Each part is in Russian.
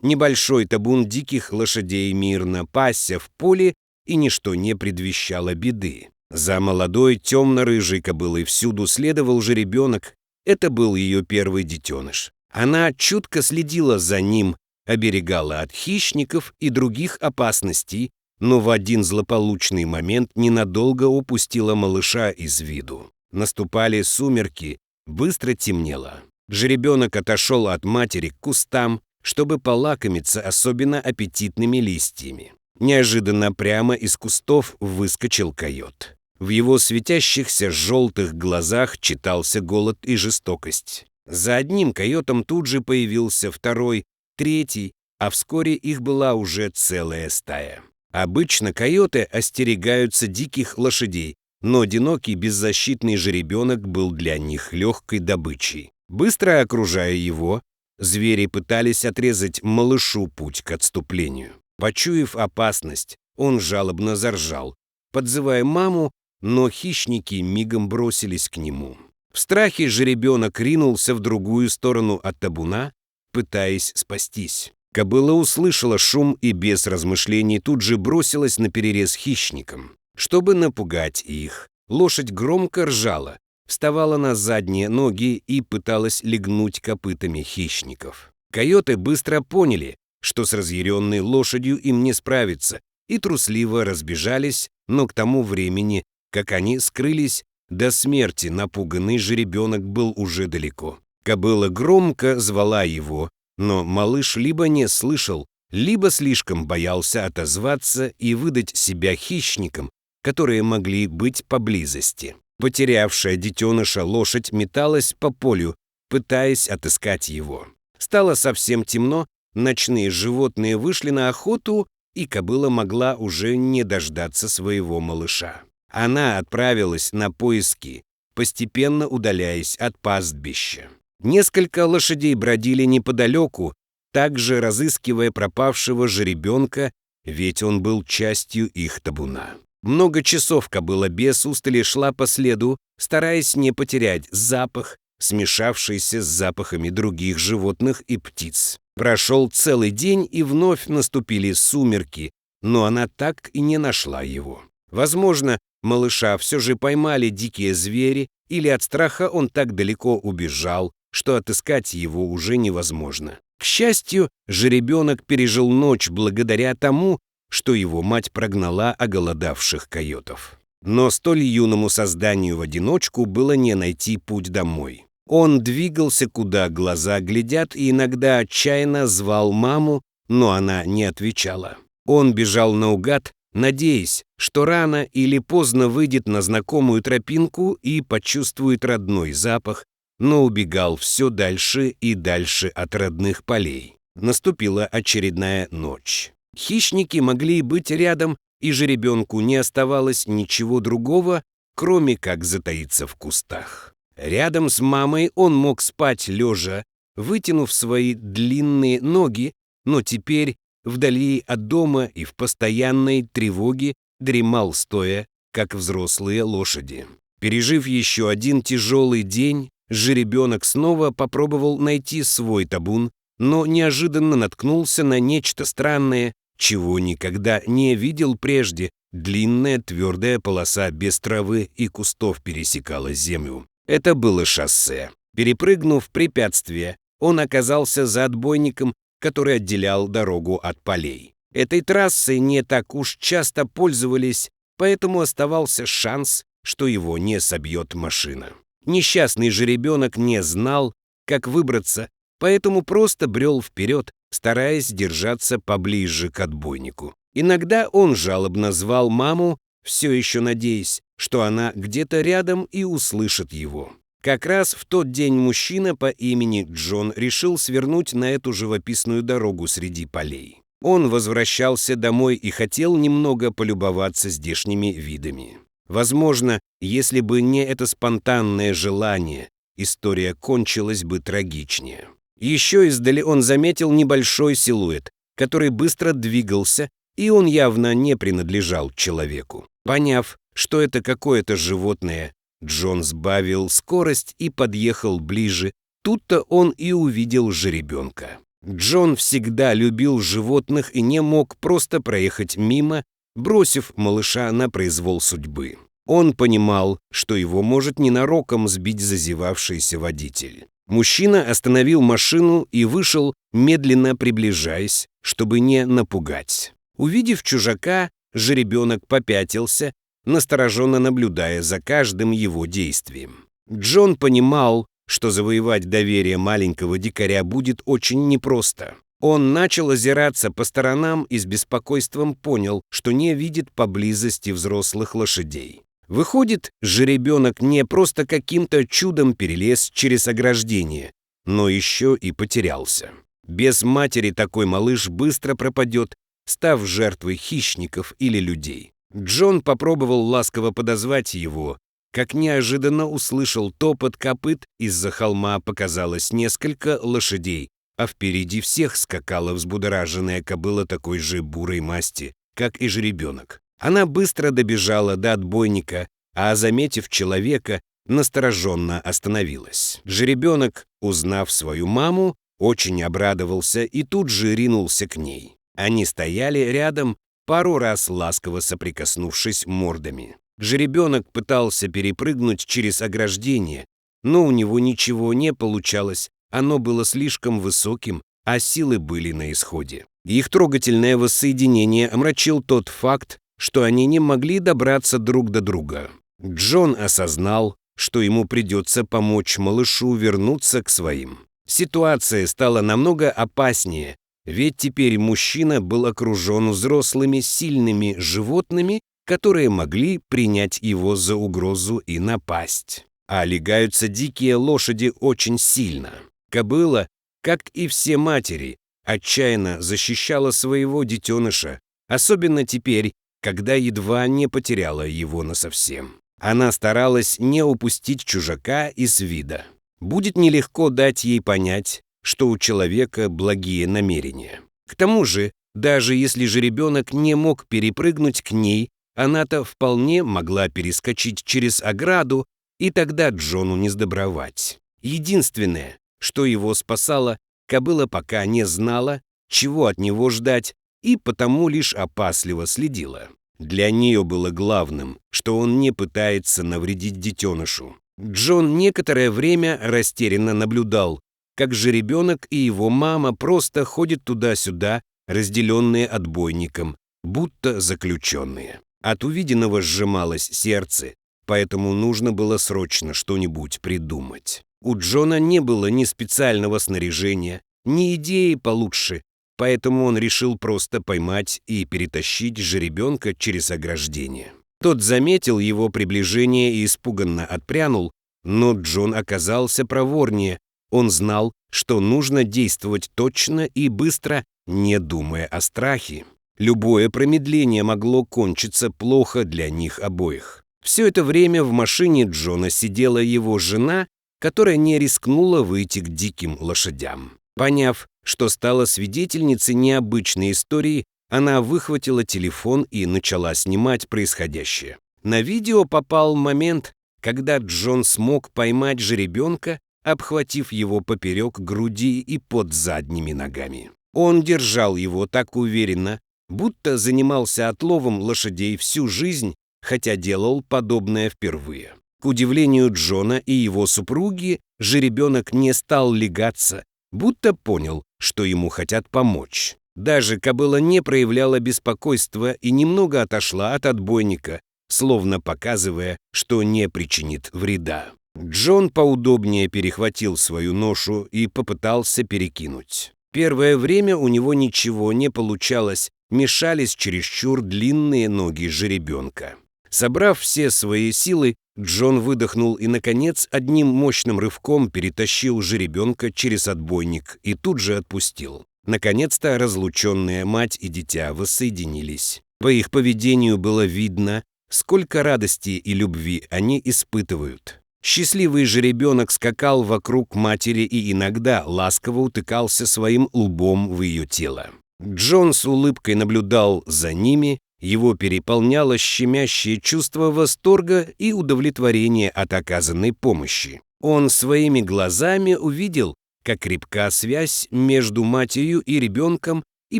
Небольшой табун диких лошадей мирно пасся в поле, и ничто не предвещало беды. За молодой темно-рыжей кобылой всюду следовал жеребенок. Это был ее первый детеныш. Она чутко следила за ним, оберегала от хищников и других опасностей, но в один злополучный момент ненадолго упустила малыша из виду. Наступали сумерки, быстро темнело. Жеребенок отошел от матери к кустам, чтобы полакомиться особенно аппетитными листьями. Неожиданно прямо из кустов выскочил койот. В его светящихся желтых глазах читался голод и жестокость. За одним койотом тут же появился второй, третий, а вскоре их была уже целая стая. Обычно койоты остерегаются диких лошадей, но одинокий беззащитный жеребенок был для них легкой добычей. Быстро окружая его, звери пытались отрезать малышу путь к отступлению. Почуяв опасность, он жалобно заржал, подзывая маму, но хищники мигом бросились к нему. В страхе жеребенок ринулся в другую сторону от табуна, пытаясь спастись. Кобыла услышала шум и без размышлений тут же бросилась наперерез хищникам. Чтобы напугать их, лошадь громко ржала, вставала на задние ноги и пыталась легнуть копытами хищников. Койоты быстро поняли, что с разъяренной лошадью им не справиться, и трусливо разбежались, но к тому времени, как они скрылись, до смерти напуганный жеребенок был уже далеко. Кобыла громко звала его, но малыш либо не слышал, либо слишком боялся отозваться и выдать себя хищникам, которые могли быть поблизости. Потерявшая детеныша лошадь металась по полю, пытаясь отыскать его. Стало совсем темно, ночные животные вышли на охоту, и кобыла могла уже не дождаться своего малыша. Она отправилась на поиски, постепенно удаляясь от пастбища. Несколько лошадей бродили неподалеку, также разыскивая пропавшего жеребенка, ведь он был частью их табуна. Много часов кобыла без устали шла по следу, стараясь не потерять запах, смешавшийся с запахами других животных и птиц. Прошел целый день, и вновь наступили сумерки, но она так и не нашла его. Возможно, малыша все же поймали дикие звери, или от страха он так далеко убежал, что отыскать его уже невозможно. К счастью, жеребенок пережил ночь благодаря тому, что его мать прогнала оголодавших койотов. Но столь юному созданию в одиночку было не найти путь домой. Он двигался, куда глаза глядят, и иногда отчаянно звал маму, но она не отвечала. Он бежал наугад, надеясь, что рано или поздно выйдет на знакомую тропинку и почувствует родной запах, но убегал все дальше и дальше от родных полей. Наступила очередная ночь. Хищники могли быть рядом, и жеребенку не оставалось ничего другого, кроме как затаиться в кустах. Рядом с мамой он мог спать лежа, вытянув свои длинные ноги, но теперь, вдали от дома и в постоянной тревоге, дремал стоя, как взрослые лошади. Пережив еще один тяжелый день, жеребенок снова попробовал найти свой табун, но неожиданно наткнулся на нечто странное, чего никогда не видел прежде. Длинная твердая полоса без травы и кустов пересекала землю. Это было шоссе. Перепрыгнув препятствие, он оказался за отбойником, который отделял дорогу от полей. Этой трассой не так уж часто пользовались, поэтому оставался шанс, что его не собьет машина. Несчастный жеребенок не знал, как выбраться, поэтому просто брел вперед, стараясь держаться поближе к отбойнику. Иногда он жалобно звал маму, все еще надеясь, что она где-то рядом и услышит его. Как раз в тот день мужчина по имени Джон решил свернуть на эту живописную дорогу среди полей. Он возвращался домой и хотел немного полюбоваться здешними видами. Возможно, если бы не это спонтанное желание, история кончилась бы трагичнее. Еще издали он заметил небольшой силуэт, который быстро двигался, и он явно не принадлежал человеку. Поняв, что это какое-то животное, Джон сбавил скорость и подъехал ближе. Тут-то он и увидел жеребенка. Джон всегда любил животных и не мог просто проехать мимо, бросив малыша на произвол судьбы. Он понимал, что его может ненароком сбить зазевавшийся водитель. Мужчина остановил машину и вышел, медленно приближаясь, чтобы не напугать. Увидев чужака, жеребенок попятился, настороженно наблюдая за каждым его действием. Джон понимал, что завоевать доверие маленького дикаря будет очень непросто. Он начал озираться по сторонам и с беспокойством понял, что не видит поблизости взрослых лошадей. Выходит, жеребенок не просто каким-то чудом перелез через ограждение, но еще и потерялся. Без матери такой малыш быстро пропадет, став жертвой хищников или людей. Джон попробовал ласково подозвать его, как неожиданно услышал топот копыт, из-за холма показалось несколько лошадей, а впереди всех скакала взбудораженная кобыла такой же бурой масти, как и жеребенок. Она быстро добежала до отбойника, а, заметив человека, настороженно остановилась. Жеребенок, узнав свою маму, очень обрадовался и тут же ринулся к ней. Они стояли рядом, пару раз ласково соприкоснувшись мордами. Жеребенок пытался перепрыгнуть через ограждение, но у него ничего не получалось, оно было слишком высоким, а силы были на исходе. Их трогательное воссоединение омрачил тот факт, что они не могли добраться друг до друга. Джон осознал, что ему придется помочь малышу вернуться к своим. Ситуация стала намного опаснее, ведь теперь мужчина был окружен взрослыми сильными животными, которые могли принять его за угрозу и напасть. А лягаются дикие лошади очень сильно. Кобыла, как и все матери, отчаянно защищала своего детеныша, особенно теперь, когда едва не потеряла его насовсем. Она старалась не упустить чужака из вида. Будет нелегко дать ей понять, что у человека благие намерения. К тому же, даже если жеребенок не мог перепрыгнуть к ней, она-то вполне могла перескочить через ограду, и тогда Джону не сдобровать. Единственное, что его спасало, кобыла пока не знала, чего от него ждать, и потому лишь опасливо следила. Для нее было главным, что он не пытается навредить детенышу. Джон некоторое время растерянно наблюдал, как жеребенок и его мама просто ходят туда-сюда, разделенные отбойником, будто заключенные. От увиденного сжималось сердце, поэтому нужно было срочно что-нибудь придумать. У Джона не было ни специального снаряжения, ни идеи получше, поэтому он решил просто поймать и перетащить жеребенка через ограждение. Тот заметил его приближение и испуганно отпрянул, но Джон оказался проворнее. Он знал, что нужно действовать точно и быстро, не думая о страхе. Любое промедление могло кончиться плохо для них обоих. Все это время в машине Джона сидела его жена, которая не рискнула выйти к диким лошадям. Поняв, что стала свидетельницей необычной истории, она выхватила телефон и начала снимать происходящее. На видео попал момент, когда Джон смог поймать жеребенка, обхватив его поперек груди и под задними ногами. Он держал его так уверенно, будто занимался отловом лошадей всю жизнь, хотя делал подобное впервые. К удивлению Джона и его супруги, жеребенок не стал лягаться, будто понял, что ему хотят помочь. Даже кобыла не проявляла беспокойства и немного отошла от отбойника, словно показывая, что не причинит вреда. Джон поудобнее перехватил свою ношу и попытался перекинуть. Первое время у него ничего не получалось, мешались чересчур длинные ноги жеребенка. Собрав все свои силы, Джон выдохнул и, наконец, одним мощным рывком перетащил жеребенка через отбойник и тут же отпустил. Наконец-то разлученные мать и дитя воссоединились. По их поведению было видно, сколько радости и любви они испытывают. Счастливый жеребенок скакал вокруг матери и иногда ласково утыкался своим лбом в ее тело. Джон с улыбкой наблюдал за ними, его переполняло щемящее чувство восторга и удовлетворения от оказанной помощи. Он своими глазами увидел, как крепка связь между матерью и ребенком, и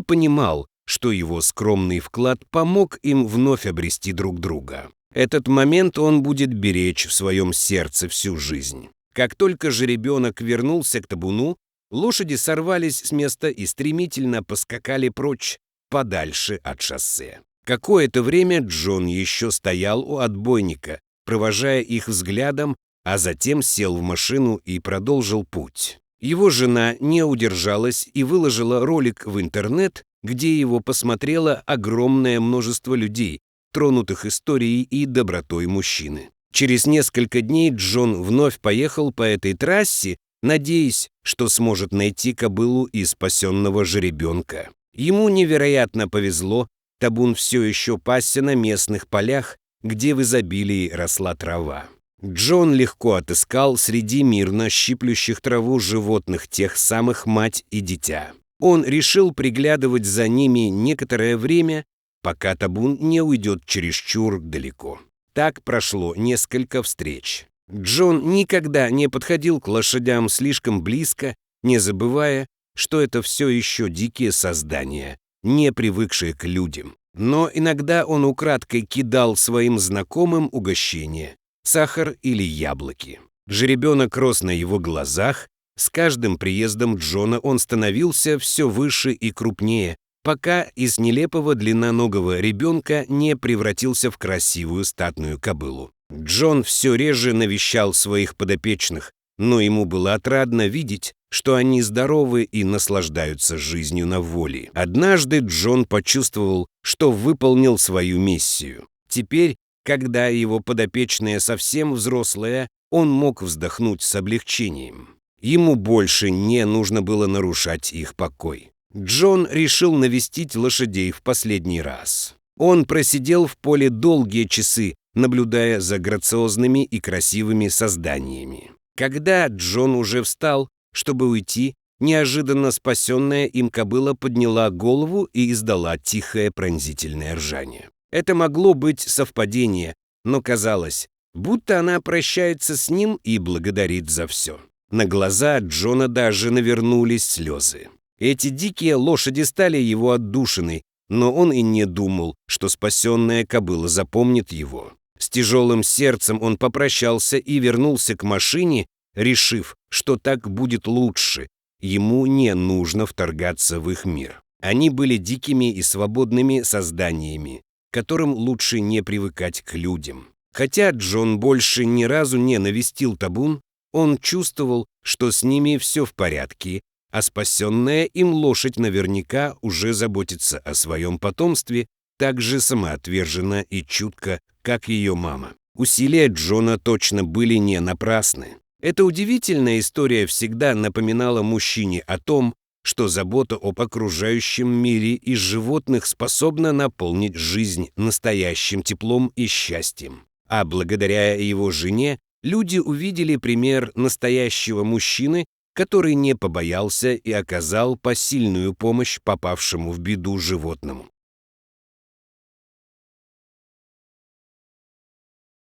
понимал, что его скромный вклад помог им вновь обрести друг друга. Этот момент он будет беречь в своем сердце всю жизнь. Как только же ребенок вернулся к табуну, лошади сорвались с места и стремительно поскакали прочь, подальше от шоссе. Какое-то время Джон еще стоял у отбойника, провожая их взглядом, а затем сел в машину и продолжил путь. Его жена не удержалась и выложила ролик в интернет, где его посмотрело огромное множество людей, тронутых историей и добротой мужчины. Через несколько дней Джон вновь поехал по этой трассе, надеясь, что сможет найти кобылу и спасенного жеребенка. Ему невероятно повезло, табун все еще пасся на местных полях, где в изобилии росла трава. Джон легко отыскал среди мирно щиплющих траву животных тех самых мать и дитя. Он решил приглядывать за ними некоторое время, пока табун не уйдет чересчур далеко. Так прошло несколько встреч. Джон никогда не подходил к лошадям слишком близко, не забывая, что это все еще дикие создания, не привыкшие к людям. Но иногда он украдкой кидал своим знакомым угощения, сахар или яблоки. Жеребенок рос на его глазах, с каждым приездом Джона он становился все выше и крупнее, пока из нелепого длинноногого ребенка не превратился в красивую статную кобылу. Джон все реже навещал своих подопечных, но ему было отрадно видеть, что они здоровы и наслаждаются жизнью на воле. Однажды Джон почувствовал, что выполнил свою миссию. Теперь, когда его подопечные совсем взрослые, он мог вздохнуть с облегчением. Ему больше не нужно было нарушать их покой. Джон решил навестить лошадей в последний раз. Он просидел в поле долгие часы, наблюдая за грациозными и красивыми созданиями. Когда Джон уже встал, чтобы уйти, неожиданно спасенная им кобыла подняла голову и издала тихое пронзительное ржание. Это могло быть совпадение, но казалось, будто она прощается с ним и благодарит за все. На глаза Джона даже навернулись слезы. Эти дикие лошади стали его отдушиной, но он и не думал, что спасенная кобыла запомнит его. С тяжелым сердцем он попрощался и вернулся к машине, решив, что так будет лучше. Ему не нужно вторгаться в их мир. Они были дикими и свободными созданиями, которым лучше не привыкать к людям. Хотя Джон больше ни разу не навестил табун, он чувствовал, что с ними все в порядке, а спасенная им лошадь наверняка уже заботится о своем потомстве так же самоотверженно и чутко, как ее мама. Усилия Джона точно были не напрасны. Эта удивительная история всегда напоминала мужчине о том, что забота об окружающем мире и животных способна наполнить жизнь настоящим теплом и счастьем. А благодаря его жене люди увидели пример настоящего мужчины, который не побоялся и оказал посильную помощь попавшему в беду животному.